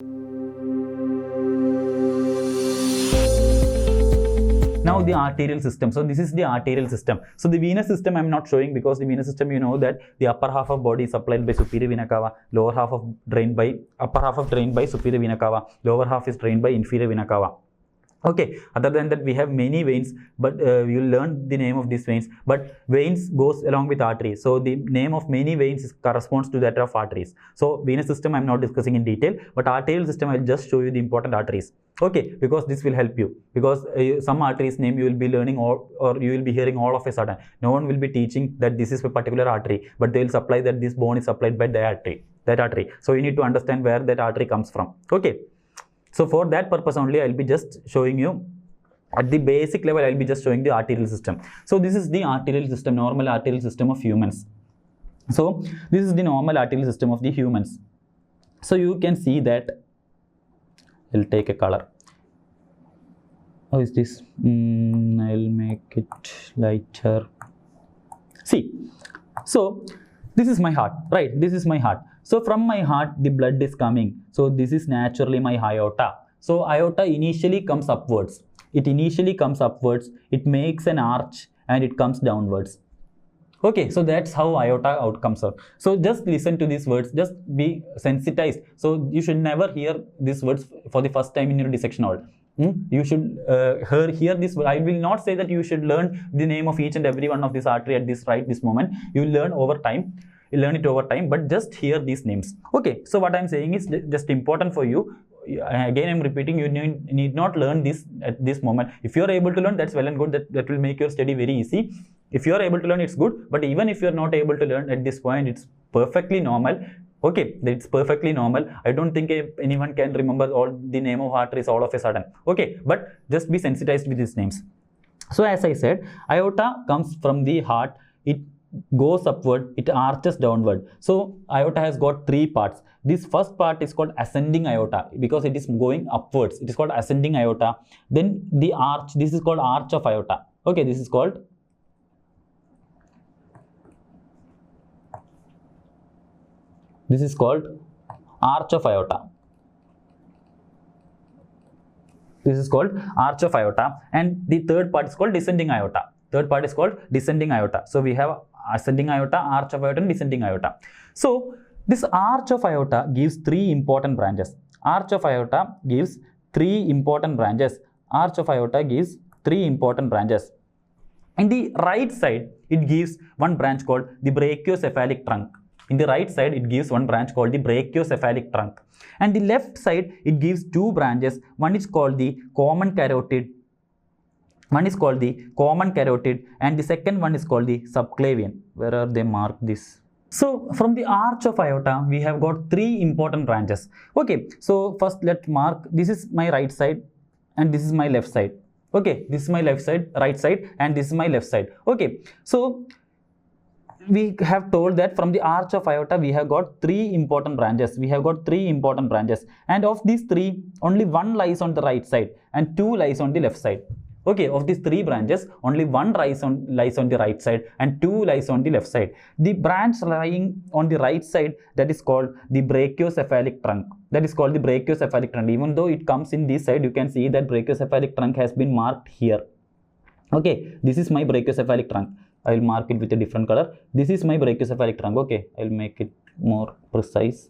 Now the arterial system. So this is the arterial system. So the venous system I am not showing, because the venous system, you know that the upper half of body is supplied by superior vena cava, lower half of drained by superior vena cava, lower half is drained by inferior vena cava. Okay, other than that we have many veins, but you will learn the name of these veins, but veins goes along with arteries. So the name of many veins corresponds to that of arteries. So venous system I am not discussing in detail, but arterial system I will just show you the important arteries. Okay, because this will help you, because some arteries name you will be learning or you will be hearing all of a sudden. No one will be teaching that this is a particular artery, but they will supply that this bone is supplied by that artery. So you need to understand where that artery comes from. Okay. So for that purpose only, I will be just showing you at the basic level. I will be just showing the arterial system. So this is the arterial system, normal arterial system of humans. So this is the normal arterial system of the humans. So you can see that. I'll take a color. How is this? I'll make it lighter. See. So this is my heart, right? This is my heart. So from my heart, the blood is coming. So this is naturally my aorta. So aorta initially comes upwards. It makes an arch and it comes downwards. Okay, so that's how aorta outcomes are. So just listen to these words, just be sensitized. So you should never hear these words for the first time in your dissection hall. You should hear this. I will not say that you should learn the name of each and every one of this artery at this moment. You will learn over time. You learn it over time, but just hear these names. Okay, so what I am saying is just important for you. Again, I am repeating, you need not learn this at this moment. If you are able to learn, that's well and good. That will make your study very easy. If you are able to learn, it's good. But even if you are not able to learn at this point, it's perfectly normal. Okay, it's perfectly normal. I don't think anyone can remember all the name of arteries all of a sudden. Okay, but just be sensitized with these names. So as I said, aorta comes from the heart. It goes upward, it arches downward. So aorta has got three parts. This first part is called ascending aorta because it is going upwards. It is called ascending aorta. Then the arch, this is called arch of aorta. Okay, this is called arch of aorta. This is called arch of aorta. And the third part is called descending aorta. So we have ascending aorta, arch of aorta and descending aorta. So this arch of aorta gives three important branches. In the right side, it gives one branch called the brachiocephalic trunk. And the left side, it gives two branches. One is called the common carotid. And the second one is called the subclavian. Where are they marked this? So from the arch of aorta, we have got three important branches. Okay, so first let's mark, this is my right side and this is my left side. Okay, this is my right side and this is my left side. Okay, so we have told that from the arch of aorta, we have got three important branches. And of these three, only one lies on the right side and two lies on the left side. Okay, of these three branches, only one lies on the right side and two lies on the left side. The branch lying on the right side, that is called the brachiocephalic trunk. Even though it comes in this side, you can see that brachiocephalic trunk has been marked here. Okay, this is my brachiocephalic trunk. I will mark it with a different color. This is my brachiocephalic trunk. Okay, I will make it more precise.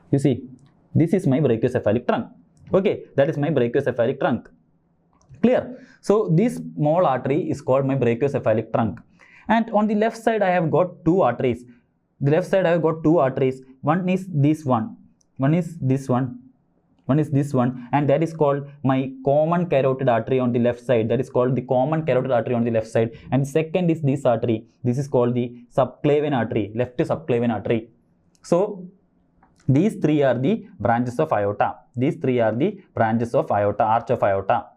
You see, this is my brachiocephalic trunk. Okay, that is my brachiocephalic trunk. Clear? So this small artery is called my brachiocephalic trunk. And on the left side, I have got two arteries. One is this one. One is this one. And that is called my common carotid artery on the left side. And second is this artery. This is called the subclavian artery, left subclavian artery. So these three are the branches of aorta. Arch of aorta.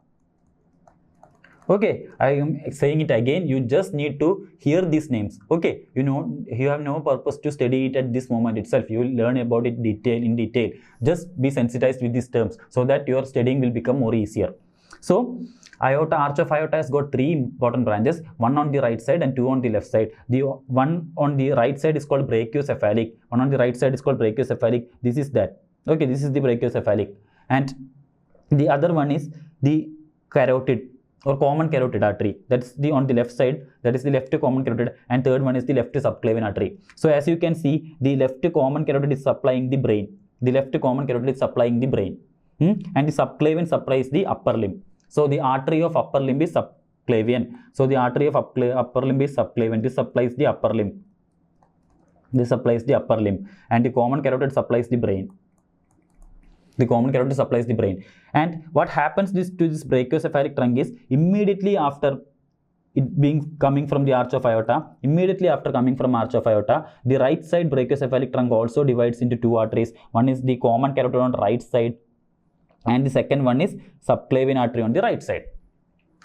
Okay, I am saying it again. You just need to hear these names. Okay, you have no purpose to study it at this moment itself. You will learn about it in detail. Just be sensitized with these terms so that your studying will become more easier. So arch of aorta has got three important branches, one on the right side and two on the left side. The one on the right side is called brachiocephalic. This is that. Okay, this is the brachiocephalic. And the other one is the carotid or common carotid artery. That's the on the left side, that is the left common carotid, and third one is the left subclavian artery. So as you can see, the left common carotid is supplying the brain. The left common carotid is supplying the brain. And the subclavian supplies the upper limb. So the artery of upper limb is subclavian. So the artery of upper limb is subclavian. This supplies the upper limb. This supplies the upper limb. And the common carotid supplies the brain. The common carotid supplies the brain. And what happens to this brachiocephalic trunk is immediately after it being coming from the arch of aorta, immediately after coming from arch of aorta, the right side brachiocephalic trunk also divides into two arteries. One is the common carotid on the right side, and the second one is subclavian artery on the right side.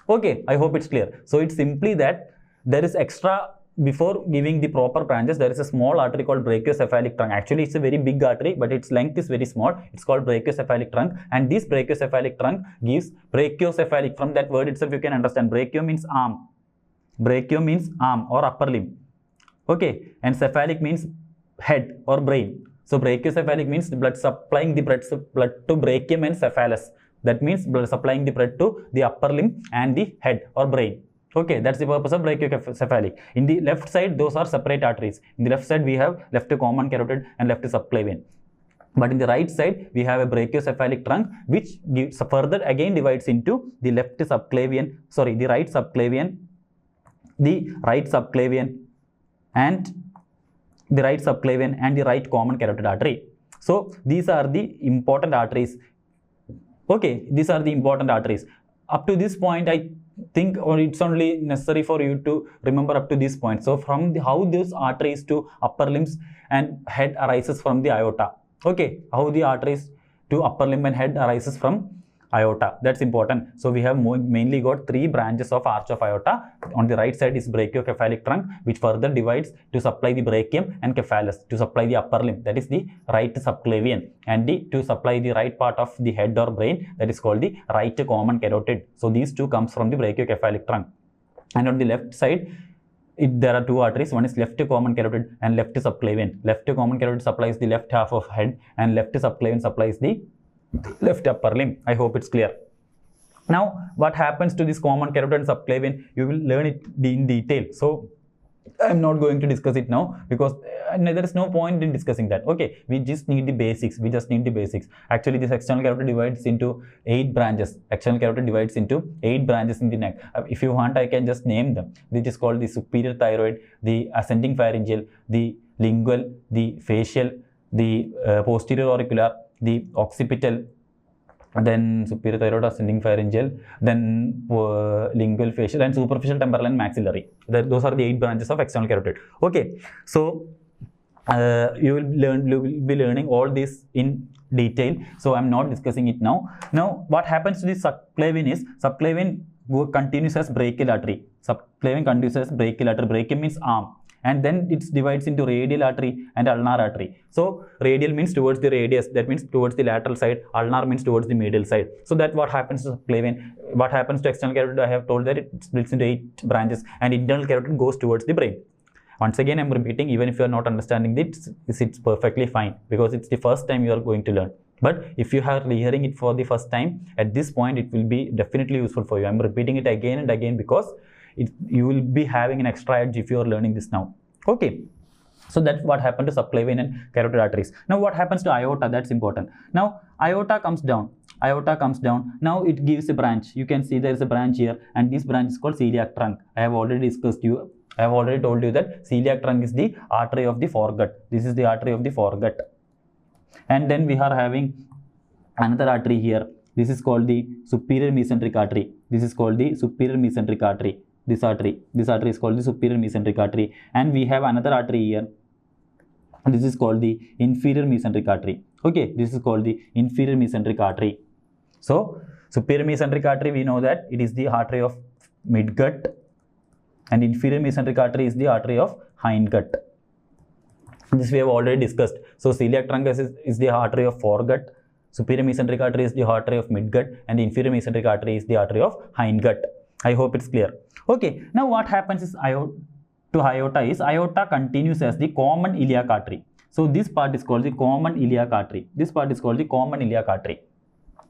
Okay, I hope it's clear. So it's simply that there is extra, before giving the proper branches, there is a small artery called brachiocephalic trunk. Actually, it's a very big artery, but its length is very small. It's called brachiocephalic trunk, and this brachiocephalic trunk gives brachiocephalic. From that word itself, you can understand brachio means arm. Brachio means arm or upper limb. Okay, and cephalic means head or brain. So brachiocephalic means blood supplying the blood to brachium and cephalus. That means blood supplying the blood to the upper limb and the head or brain. Okay, that's the purpose of brachiocephalic. In the left side, those are separate arteries. In the left side, we have left common carotid and left subclavian. But in the right side, we have a brachiocephalic trunk, which gives further again divides into the left subclavian, sorry, the right subclavian, and the right common carotid artery. So these are the important arteries. Okay, these are the important arteries. Up to this point, I think, or it's only necessary for you to remember up to this point. So from how these arteries to upper limbs and head arises from the aorta. Okay, how the arteries to upper limb and head arises from aorta. That's important. So we have mainly got three branches of arch of aorta. On the right side is brachiocephalic trunk, which further divides to supply the brachium and cephalus, to supply the upper limb, that is the right subclavian, and to supply the right part of the head or brain, that is called the right common carotid. So these two comes from the brachiocephalic trunk. And on the left side, there are two arteries. One is left common carotid and left subclavian. Left common carotid supplies the left half of head, and left subclavian supplies the left upper limb. I hope it's clear. Now, what happens to this common carotid and subclavian, you will learn it in detail. So I'm not going to discuss it now, because there is no point in discussing that. Okay, we just need the basics. Actually, this external carotid divides into 8 branches. External carotid divides into 8 branches in the neck. If you want, I can just name them. This is called the superior thyroid, the ascending pharyngeal, the lingual, the facial, the posterior auricular, the occipital, then superior thyroid, ascending pharyngeal, then lingual, facial, and superficial temporal and maxillary. Those are the 8 branches of external carotid. Okay, so you will be learning all this in detail. So I'm not discussing it now. Now, what happens to the subclavian is, subclavian continues as brachial artery. Subclavian continues as brachial artery. Brachium means arm. And then it divides into radial artery and ulnar artery. So radial means towards the radius, that means towards the lateral side. Ulnar means towards the medial side. So that's what happens to subclavian. What happens to external carotid, I have told that it splits into 8 branches, and internal carotid goes towards the brain. Once again, I'm repeating, even if you are not understanding this, it's perfectly fine, because it's the first time you are going to learn. But if you are hearing it for the first time, at this point, it will be definitely useful for you. I'm repeating it again and again because you will be having an extra edge if you are learning this now. Okay, so that's what happened to subclavian and carotid arteries. Now what happens to aorta? That's important. Now aorta comes down. Now it gives a branch. You can see there is a branch here, and this branch is called celiac trunk. I have already told you that celiac trunk is the artery of the foregut. This is the artery of the foregut. And then we are having another artery here. This is called the superior mesenteric artery. This artery is called the superior mesenteric artery, and we have another artery here. This is called the inferior mesenteric artery. Okay, this is called the inferior mesenteric artery. So superior mesenteric artery, we know that it is the artery of midgut, and inferior mesenteric artery is the artery of hindgut. This we have already discussed. So celiac trunk is the artery of foregut, superior mesenteric artery is the artery of midgut, and inferior mesenteric artery is the artery of hindgut. I hope it's clear. Okay, now what happens is aorta continues as the common iliac artery. So this part is called the common iliac artery. This part is called the common iliac artery.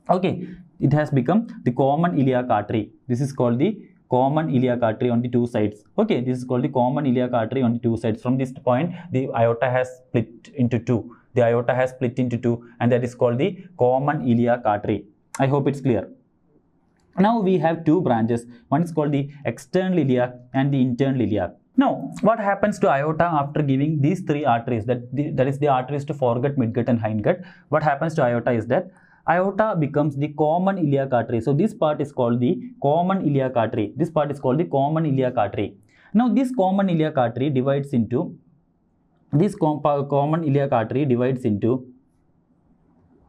Okay, it has become the common iliac artery. This is called the common iliac artery on the two sides. Okay, this is called the common iliac artery on the two sides. From this point, the aorta has split into two. The aorta has split into two, and that is called the common iliac artery. I hope it's clear. Now we have two branches. One is called the external iliac and the internal iliac. Now, what happens to aorta after giving these three arteries? That is the arteries to foregut, midgut, and hindgut. What happens to aorta is that aorta becomes the common iliac artery. So this part is called the common iliac artery. This part is called the common iliac artery. Now this common iliac artery divides into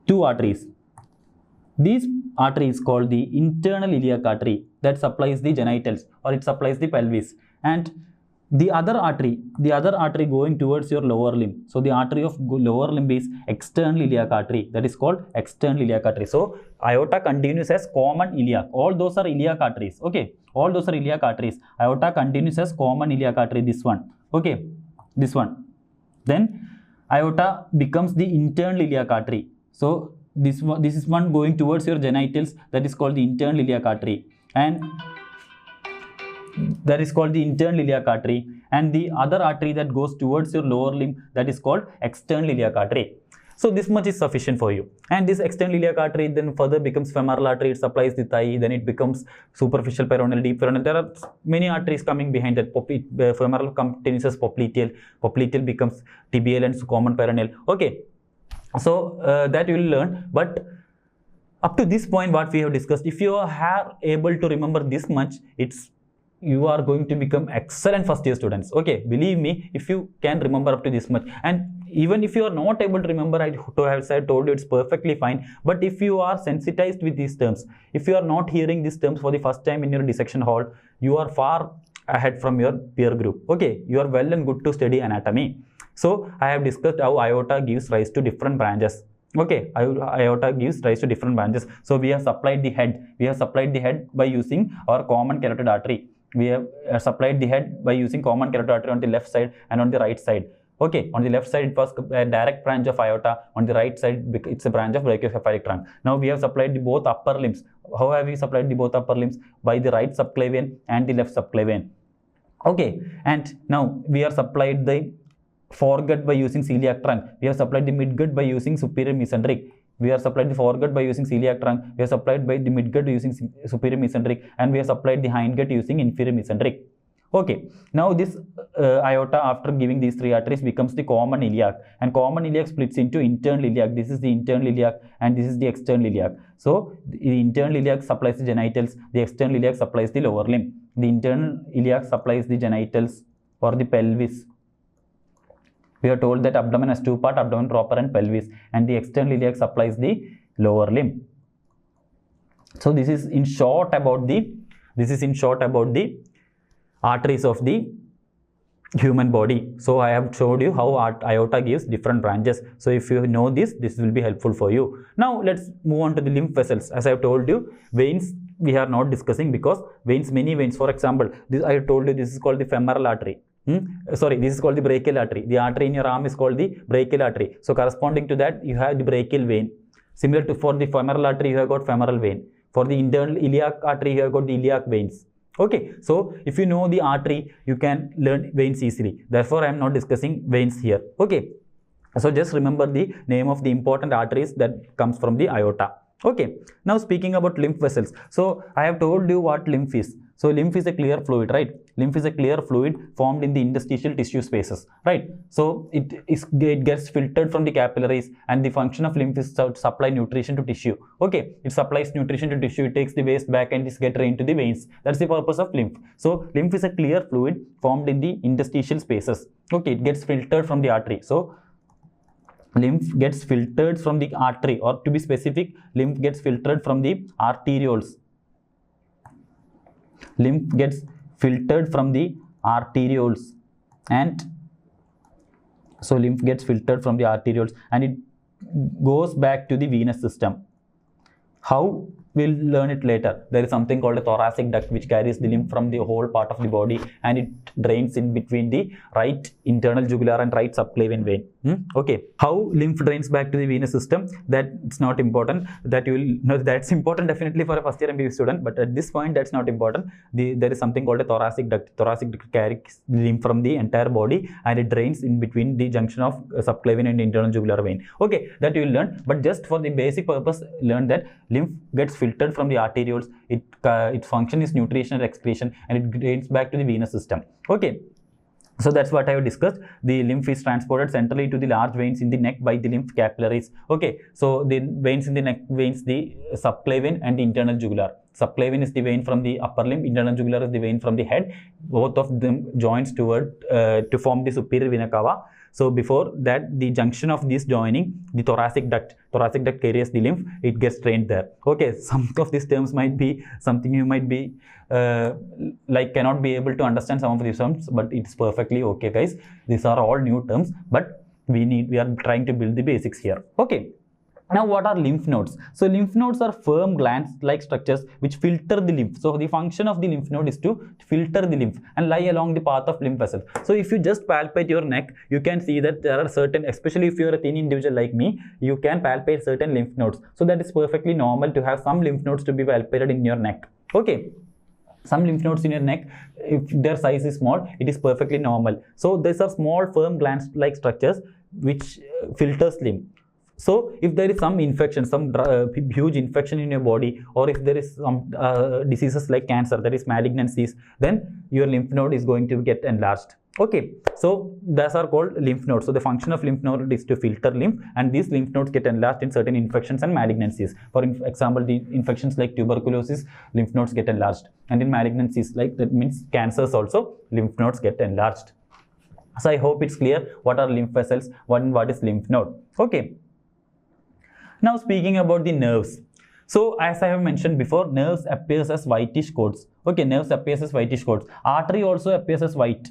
two arteries. This artery is called the internal iliac artery that supplies the genitals, or it supplies the pelvis, and the other artery going towards your lower limb. So the artery of lower limb is external iliac artery, that is called external iliac artery. So aorta continues as common iliac. All those are iliac arteries. Okay, all those are iliac arteries. Aorta continues as common iliac artery. This one. Okay, this one. Then aorta becomes the internal iliac artery. So this is one going towards your genitals, that is called the internal iliac artery, and that is called the internal iliac artery, and the other artery that goes towards your lower limb, that is called external iliac artery. So this much is sufficient for you. And this external iliac artery then further becomes femoral artery. It supplies the thigh. Then it becomes superficial peroneal, deep peroneal. There are many arteries coming behind that. Femoral continues as popliteal. Popliteal becomes tibial and common peroneal. Okay. So that you will learn. But up to this point, what we have discussed, if you are able to remember this much, you are going to become excellent first year students. Okay, believe me, if you can remember up to this much. And even if you are not able to remember, I told you it's perfectly fine. But if you are sensitized with these terms, if you are not hearing these terms for the first time in your dissection hall, you are far ahead from your peer group. Okay, you are well and good to study anatomy. So I have discussed how aorta gives rise to different branches. Okay, aorta gives rise to different branches. So we have supplied the head. We have supplied the head by using our common carotid artery. We have supplied the head by using common carotid artery on the left side and on the right side. Okay, on the left side it was a direct branch of aorta. On the right side it's a branch of brachiocephalic trunk. Now we have supplied both upper limbs. How have we supplied the both upper limbs? By the right subclavian and the left subclavian. Okay, and now we are supplied the foregut by using celiac trunk. We have supplied the midgut by using superior mesenteric. We have supplied the foregut by using celiac trunk. We have supplied by the midgut using superior mesenteric, and we have supplied the hindgut using inferior mesenteric. Okay, now this aorta after giving these three arteries becomes the common iliac, and common iliac splits into internal iliac. This is the internal iliac and this is the external iliac. So the internal iliac supplies the genitals, the external iliac supplies the lower limb. The internal iliac supplies the genitals or the pelvis. We are told that abdomen has two parts, abdomen proper and pelvis, and the external iliac supplies the lower limb. So this is in short about the arteries of the human body. So I have showed you how aorta gives different branches. So if you know this will be helpful for you. Now let's move on to the lymph vessels. As I have told you, veins we are not discussing because many veins. For example, this I have told you this is called the femoral artery. This is called the brachial artery. The artery in your arm is called the brachial artery. So corresponding to that, you have the brachial vein. Similar to for the femoral artery, you have got femoral vein. For the internal iliac artery, you have got the iliac veins. Okay, so if you know the artery, you can learn veins easily. Therefore, I am not discussing veins here. Okay, so just remember the name of the important arteries that comes from the aorta. Okay, now speaking about lymph vessels. So I have told you what lymph is. So lymph is a clear fluid, right? Lymph is a clear fluid formed in the interstitial tissue spaces, right? So it gets filtered from the capillaries, and the function of lymph is to supply nutrition to tissue. Okay, it supplies nutrition to tissue, it takes the waste back and it gets drained to the veins. That's the purpose of lymph. So lymph is a clear fluid formed in the interstitial spaces. Okay, it gets filtered from the artery. So lymph gets filtered from the artery, or to be specific, lymph gets filtered from the arterioles. Lymph gets filtered from the arterioles, and so lymph gets filtered from the arterioles and it goes back to the venous system. How? We'll learn it later. There is something called a thoracic duct which carries the lymph from the whole part of the body, and it drains in between the right internal jugular and right subclavian vein. Okay, how lymph drains back to the venous system, that's not important. That you will know, that's important definitely for a first year MBBS student, but at this point that's not important. There is something called a thoracic duct. Thoracic duct carries lymph from the entire body and it drains in between the junction of subclavian and internal jugular vein. Okay, that you will learn, but just for the basic purpose, learn that lymph gets filtered from the arterioles. Its function is nutrition and excretion, and it drains back to the venous system. Okay. So that's what I have discussed. The lymph is transported centrally to the large veins in the neck by the lymph capillaries. Okay, so the veins in the neck veins the subclavian and the internal jugular. Subclavian is the vein from the upper limb, internal jugular is the vein from the head. Both of them joins toward to form the superior vena cava. So before that, the junction of this joining, the thoracic duct carries the lymph, it gets drained there. Okay, some of these terms might be something you might be like cannot be able to understand some of these terms, but it's perfectly okay, guys. These are all new terms, but we are trying to build the basics here. Okay. Now, what are lymph nodes? So, lymph nodes are firm gland-like structures which filter the lymph. So, the function of the lymph node is to filter the lymph and lie along the path of lymph vessels. So, if you just palpate your neck, you can see that there are certain, especially if you are a thin individual like me, you can palpate certain lymph nodes. So, that is perfectly normal to have some lymph nodes to be palpated in your neck. Okay. Some lymph nodes in your neck, if their size is small, it is perfectly normal. So, these are small, firm gland-like structures which filters lymph. So, if there is some infection, some huge infection in your body, or if there is some diseases like cancer, that is malignancies, then your lymph node is going to get enlarged. Okay, so those are called lymph nodes. So, the function of lymph node is to filter lymph, and these lymph nodes get enlarged in certain infections and malignancies. For example, the infections like tuberculosis, lymph nodes get enlarged, and in malignancies, like that means cancers also, lymph nodes get enlarged. So, I hope it's clear what are lymph vessels, what is lymph node. Okay. Now, speaking about the nerves. So, as I have mentioned before, nerves appears as whitish coats. Okay, nerves appears as whitish coats. Artery also appears as white.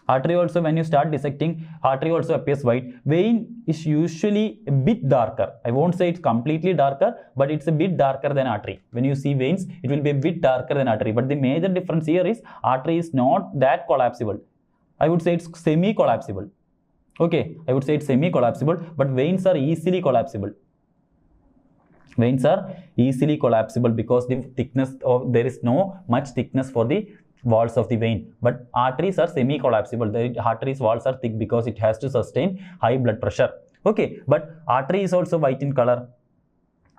Artery also, when you start dissecting, artery also appears white. Vein is usually a bit darker. I won't say it's completely darker, but it's a bit darker than artery. When you see veins, it will be a bit darker than artery. But the major difference here is artery is not that collapsible. I would say it's semi-collapsible. Okay, I would say it's semi-collapsible, but veins are easily collapsible. Veins are easily collapsible because the thickness of there is no much thickness for the walls of the vein, but arteries are semi-collapsible. The arteries walls are thick because it has to sustain high blood pressure. Okay, but artery is also white in color.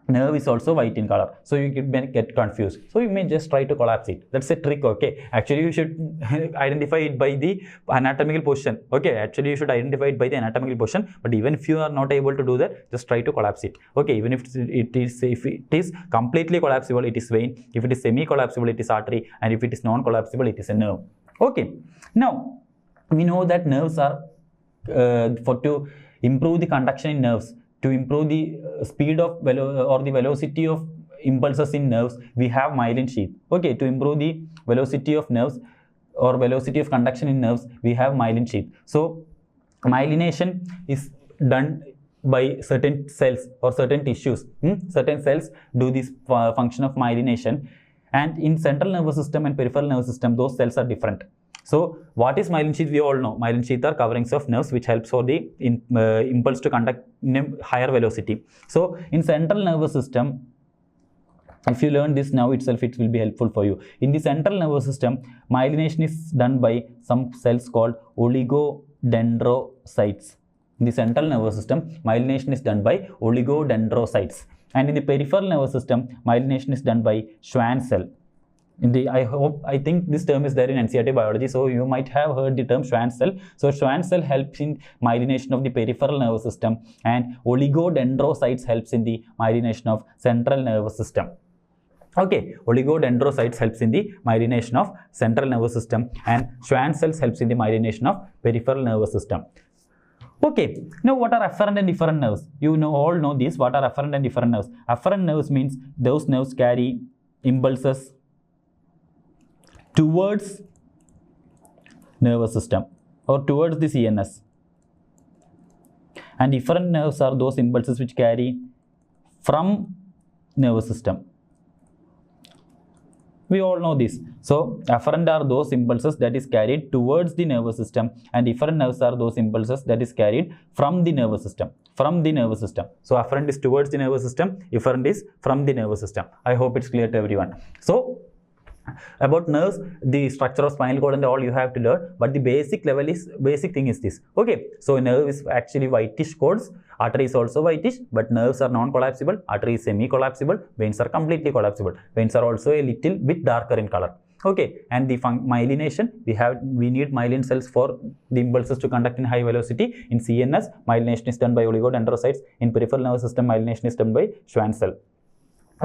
Nerve is also white in color, so you can get confused. So you may just try to collapse it. That's a trick. Okay, actually you should identify it by the anatomical position. Okay, actually you should identify it by the anatomical position. But even if you are not able to do that, just try to collapse it. Okay, even if it is completely collapsible, it is vein. If it is semi-collapsible, it is artery, and if it is non-collapsible, it is a nerve. Okay, now we know that nerves are to improve the conduction in nerves. To improve the speed of the velocity of impulses in nerves, we have myelin sheath. Okay, to improve the velocity of nerves or velocity of conduction in nerves, we have myelin sheath. So, myelination is done by certain cells or certain tissues. Certain cells do this function of myelination, and in central nervous system and peripheral nervous system, those cells are different. So, what is myelin sheath? We all know myelin sheath are coverings of nerves which helps for the impulse to conduct in a higher velocity. So, in central nervous system, if you learn this now itself, it will be helpful for you. In the central nervous system, myelination is done by some cells called oligodendrocytes. In the central nervous system, myelination is done by oligodendrocytes. And in the peripheral nervous system, myelination is done by Schwann cell. I think this term is there in NCERT biology, so you might have heard the term Schwann cell. So, Schwann cell helps in myelination of the peripheral nervous system, and oligodendrocytes helps in the myelination of central nervous system. Okay, oligodendrocytes helps in the myelination of central nervous system, and Schwann cells helps in the myelination of peripheral nervous system. Okay, now what are afferent and efferent nerves? You all know this. What are afferent and efferent nerves? Afferent nerves means those nerves carry impulses towards nervous system or towards the CNS, and efferent nerves are those impulses which carry from nervous system. We all know this. So afferent are those impulses that is carried towards the nervous system, and efferent nerves are those impulses that is carried from the nervous system. So afferent is towards the nervous system, efferent is from the nervous system. I hope it's clear to everyone. So about nerves, the structure of spinal cord and all you have to learn, but the basic thing is this. Okay, so nerve is actually whitish cords, artery is also whitish, but nerves are non-collapsible, artery is semi-collapsible, veins are completely collapsible, veins are also a little bit darker in color. Okay, and the myelination, we need myelin cells for the impulses to conduct in high velocity. In CNS, myelination is done by oligodendrocytes. In peripheral nervous system, myelination is done by Schwann cell.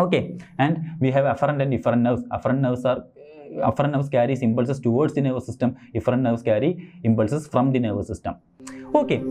Okay, and we have afferent and efferent nerves. Afferent nerves carries impulses towards the nervous system. Efferent nerves carry impulses from the nervous system. Okay.